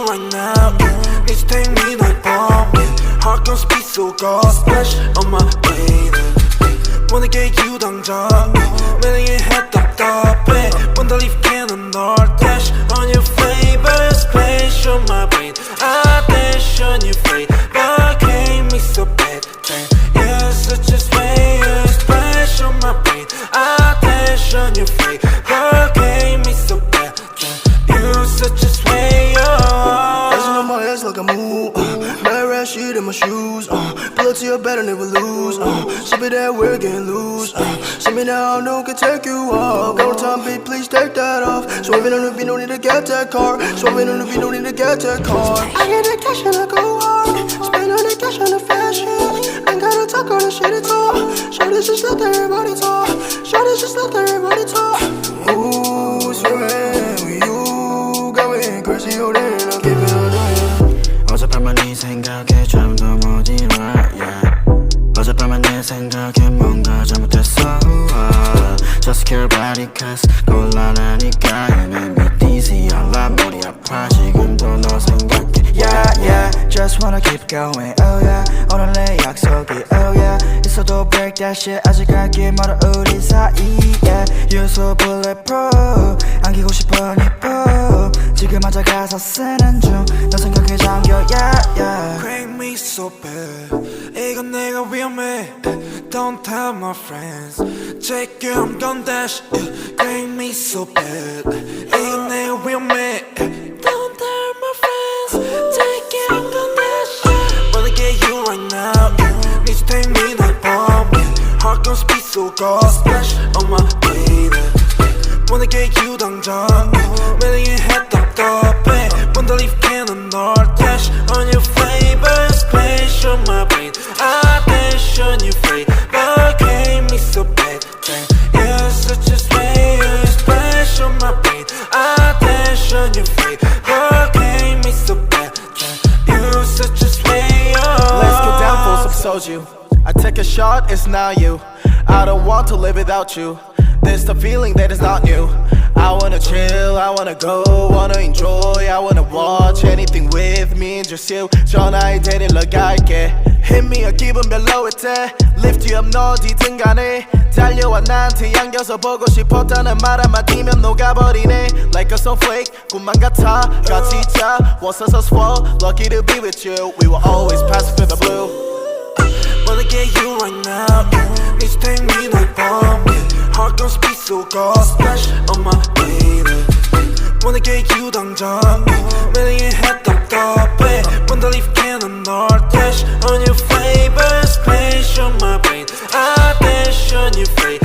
right now. Need to take me like bomb. Heart gon' speed so God splash on my way. wanna get you 당장 매력의 head 답답해 Wanna leave cannon or dash on your favorite space on my brain I dash on your fate but hate me so bad You're such a space splash on my brain I dash on your fate but hate me so bad You're such a sway Dancing on my ass like a move Red red shit in my shoes Pull up to your bed and never lose Sip it that we're getting loose See me now, I know can take you off Got no time, babe, please take that off Swerving on the beat, no need to get that car Swerving on the beat, no need to get that car I get the cash and I go hard Spend all the cash on the fashion Ain't gotta talk all the shit at all Shorty's just let everybody talk Shorty's just let everybody talk Ooh, swerving with you Got me crazy, oh damn, I'll keep it on 어젯밤만 네 생각에 잠도 못 일어 yeah. 어젯밤만 내 생각에 뭔가 잘못했어 Just care about it cause 곤란하니까 You make me dizzy 알라 머리 아파 지금도 너 생각해 Yeah yeah Just wanna keep going oh yeah 오늘 내 약속이 oh yeah 있어도 break that shit 아직 갈 길 멀어 우리 사이 yeah You're so bulletproof 안기고 싶어 니뽀 지금 앉아 가사 쓰는 중 너 생각에 잠겨 yeah yeah Crank me so bad 이건 내가 위험해 Don't tell my friends Take you I'm gon' dash Crank me so bad 이건 내가 위험해 Don't tell my friends Take you I'm gon' dash Wanna get you right now Need to take me like bomb Heart gon' speed so God splash on my way Wanna get you 당장 매력의 head 답답해 Wanna leave cannon or dash on your favorite space on my brain I dash on your fate but hate me so bad You're such a space splash on my brain I dash on your fate but hate me so bad You're such a sway Let's get down for some soju I take a shot, it's not you I don't want to live without you This the feeling that is not new I wanna chill, I wanna go, wanna enjoy I wanna watch anything with me and just you 전화에 데리러 갈게 Hit me a 기분 별로일 때 Lift you up 너 어디든 간에 달려와 나한테 안겨서 보고 싶었다는 말 한마디면 녹아버리네 Like a snowflake 꿈만 같아 같이 자 Was us swell Lucky to be with you We will always pass through the blue Wanna get you right now Need to take me like bomb Heart gon' speed so God splash on my way Wanna get you 당장 매력의 head 답답해 Wanna leave cannon or dash on your favorite space on my brain I dash on your fate